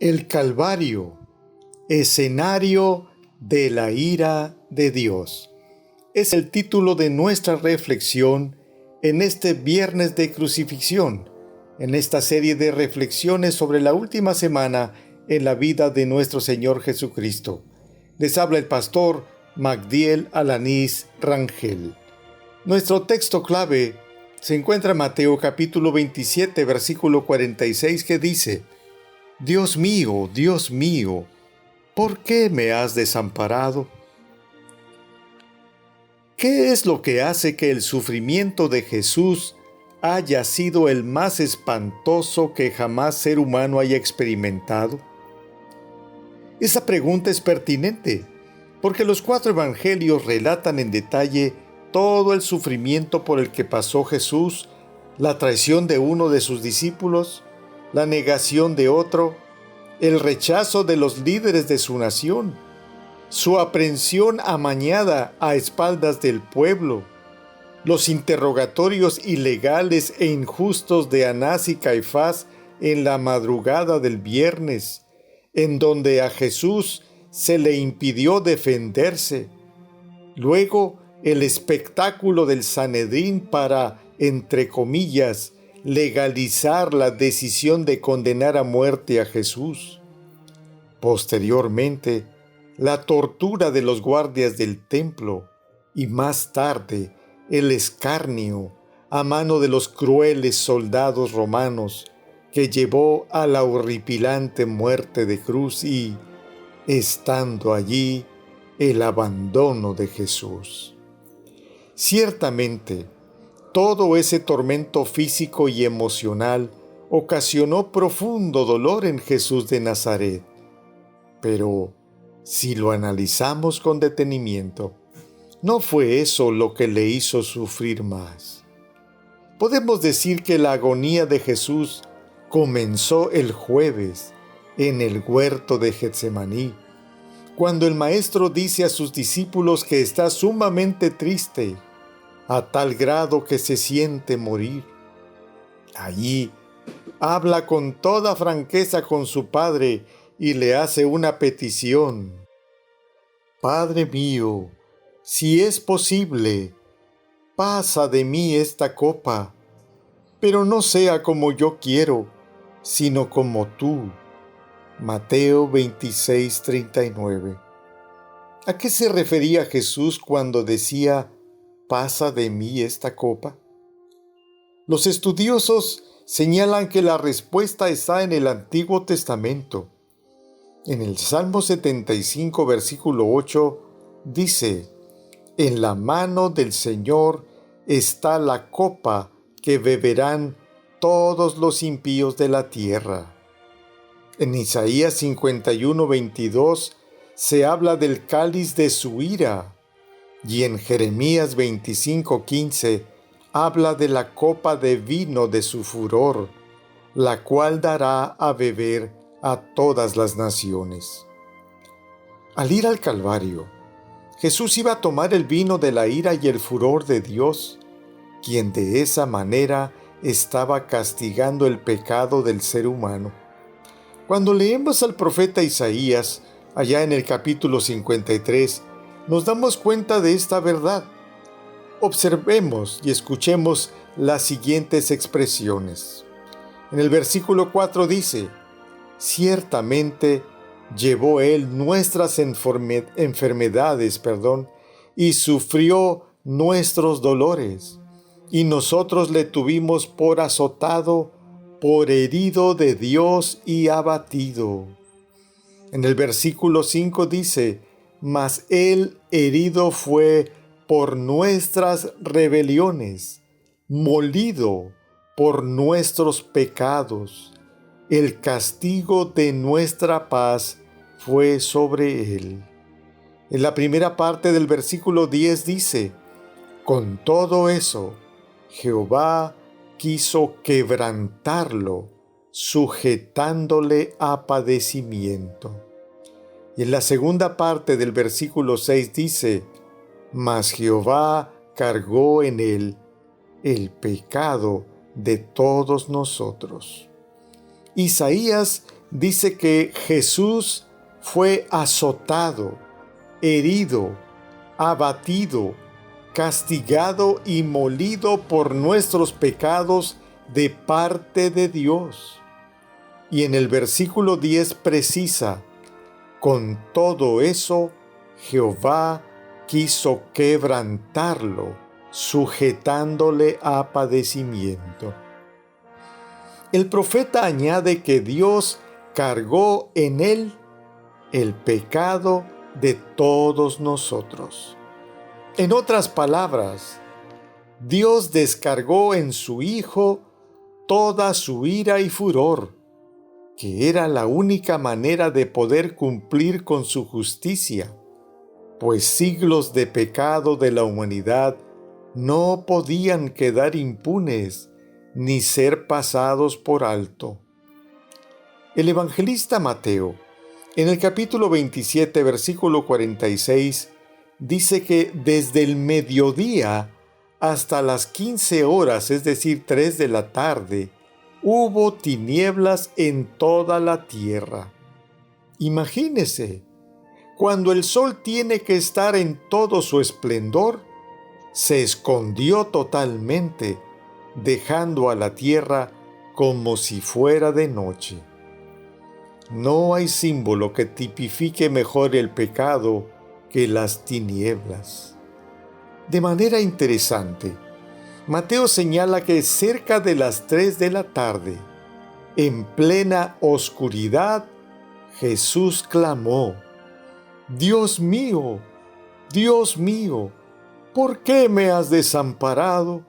El Calvario, escenario de la ira de Dios, es el título de nuestra reflexión en este viernes de crucifixión, en esta serie de reflexiones sobre la última semana en la vida de nuestro Señor Jesucristo. Les habla el pastor Magdiel Alanís Rangel. Nuestro texto clave se encuentra en Mateo capítulo 27, versículo 46, que dice: Dios mío, ¿por qué me has desamparado? ¿Qué es lo que hace que el sufrimiento de Jesús haya sido el más espantoso que jamás ser humano haya experimentado? Esa pregunta es pertinente, porque los 4 evangelios relatan en detalle todo el sufrimiento por el que pasó Jesús, la traición de uno de sus discípulos, la negación de otro, el rechazo de los líderes de su nación, su aprehensión amañada a espaldas del pueblo, los interrogatorios ilegales e injustos de Anás y Caifás en la madrugada del viernes, en donde a Jesús se le impidió defenderse. Luego, el espectáculo del Sanedrín para, entre comillas, legalizar la decisión de condenar a muerte a Jesús. Posteriormente, la tortura de los guardias del templo y más tarde el escarnio a mano de los crueles soldados romanos que llevó a la horripilante muerte de cruz y, estando allí, el abandono de Jesús. Ciertamente, todo ese tormento físico y emocional ocasionó profundo dolor en Jesús de Nazaret. Pero, si lo analizamos con detenimiento, no fue eso lo que le hizo sufrir más. Podemos decir que la agonía de Jesús comenzó el jueves en el huerto de Getsemaní, cuando el Maestro dice a sus discípulos que está sumamente triste, a tal grado que se siente morir. Allí habla con toda franqueza con su Padre y le hace una petición: Padre mío, si es posible, pasa de mí esta copa, pero no sea como yo quiero, sino como tú. Mateo 26:39. ¿A qué se refería Jesús cuando decía: pasa de mí esta copa? Los estudiosos señalan que la respuesta está en el Antiguo Testamento. En el Salmo 75, versículo 8, dice: En la mano del Señor está la copa que beberán todos los impíos de la tierra. En Isaías 51, 22 se habla del cáliz de su ira, y en Jeremías 25, 15 habla de la copa de vino de su furor, la cual dará a beber a todas las naciones. Al ir al Calvario, Jesús iba a tomar el vino de la ira y el furor de Dios, quien de esa manera estaba castigando el pecado del ser humano. Cuando leemos al profeta Isaías, allá en el capítulo 53, nos damos cuenta de esta verdad. Observemos y escuchemos las siguientes expresiones. En el versículo 4 dice: Ciertamente llevó él nuestras enfermedades, y sufrió nuestros dolores, y nosotros le tuvimos por azotado, por herido de Dios y abatido. En el versículo 5 dice: Mas él herido fue por nuestras rebeliones, molido por nuestros pecados. El castigo de nuestra paz fue sobre él. En la primera parte del versículo 10 dice: Con todo eso, Jehová quiso quebrantarlo, sujetándole a padecimiento. Y en la segunda parte del versículo 6 dice: Mas Jehová cargó en él el pecado de todos nosotros. Isaías dice que Jesús fue azotado, herido, abatido, castigado y molido por nuestros pecados de parte de Dios. Y en el versículo 10 precisa: con todo eso, Jehová quiso quebrantarlo, sujetándole a padecimiento. El profeta añade que Dios cargó en él el pecado de todos nosotros. En otras palabras, Dios descargó en su Hijo toda su ira y furor, que era la única manera de poder cumplir con su justicia, pues siglos de pecado de la humanidad no podían quedar impunes ni ser pasados por alto. El evangelista Mateo, en el capítulo 27, versículo 46, dice que desde el mediodía hasta las 15 horas, es decir, 3 de la tarde, hubo tinieblas en toda la tierra. Imagínese, cuando el sol tiene que estar en todo su esplendor, se escondió totalmente, dejando a la tierra como si fuera de noche. No hay símbolo que tipifique mejor el pecado que las tinieblas. De manera interesante, Mateo señala que cerca de las 3 de la tarde, en plena oscuridad, Jesús clamó: Dios mío, ¿por qué me has desamparado?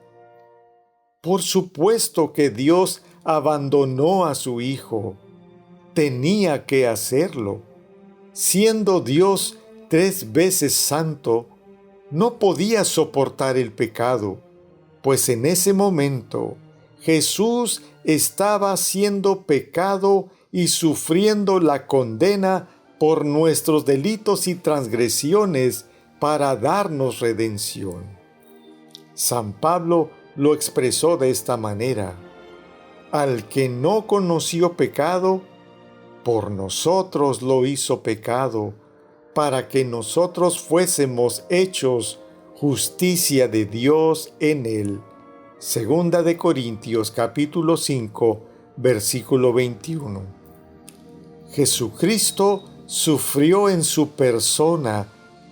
Por supuesto que Dios abandonó a su Hijo. Tenía que hacerlo. Siendo Dios 3 veces santo, no podía soportar el pecado, pues en ese momento Jesús estaba siendo pecado y sufriendo la condena por nuestros delitos y transgresiones para darnos redención. San Pablo lo expresó de esta manera: al que no conoció pecado, por nosotros lo hizo pecado, para que nosotros fuésemos hechos justicia de Dios en él. Segunda de Corintios capítulo 5, versículo 21. Jesucristo sufrió en su persona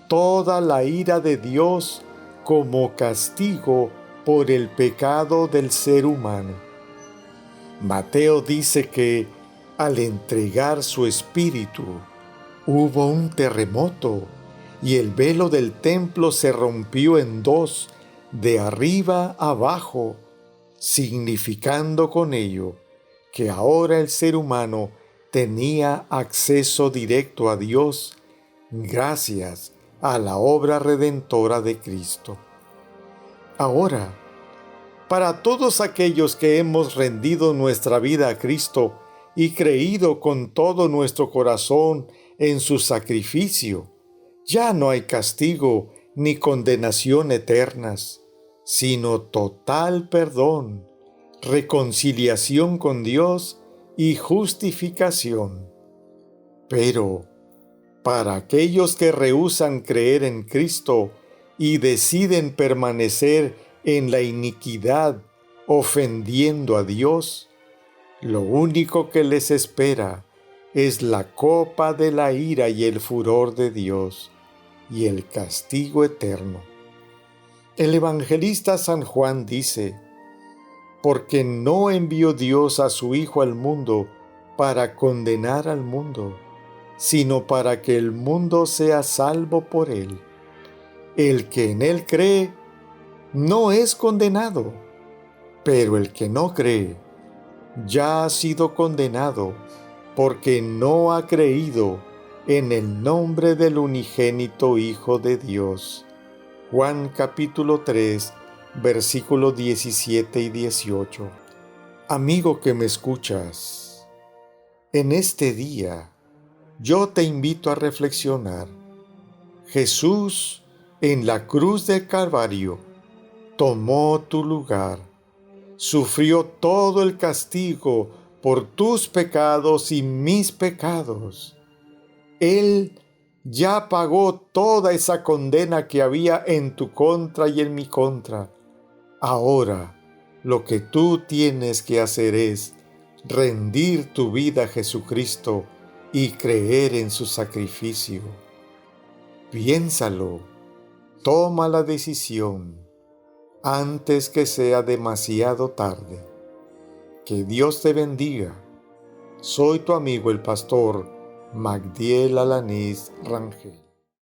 toda la ira de Dios como castigo por el pecado del ser humano. Mateo dice que al entregar su espíritu, hubo un terremoto y el velo del templo se rompió en dos, de arriba abajo, significando con ello que ahora el ser humano tenía acceso directo a Dios gracias a la obra redentora de Cristo. Ahora, para todos aquellos que hemos rendido nuestra vida a Cristo y creído con todo nuestro corazón en su sacrificio, ya no hay castigo ni condenación eternas, sino total perdón, reconciliación con Dios y justificación. Pero, para aquellos que rehúsan creer en Cristo y deciden permanecer en la iniquidad, ofendiendo a Dios, lo único que les espera es la copa de la ira y el furor de Dios y el castigo eterno. El evangelista San Juan dice: porque no envió Dios a su Hijo al mundo para condenar al mundo, sino para que el mundo sea salvo por él. El que en él cree no es condenado, pero el que no cree ya ha sido condenado, porque no ha creído en el nombre del unigénito Hijo de Dios. Juan capítulo 3, versículos 17 y 18. Amigo que me escuchas, en este día yo te invito a reflexionar. Jesús en la cruz del Calvario tomó tu lugar, sufrió todo el castigo por tus pecados y mis pecados. Él ya pagó toda esa condena que había en tu contra y en mi contra. Ahora, lo que tú tienes que hacer es rendir tu vida a Jesucristo y creer en su sacrificio. Piénsalo, toma la decisión antes que sea demasiado tarde. Que Dios te bendiga. Soy tu amigo el pastor Magdiel Alanís Rangel.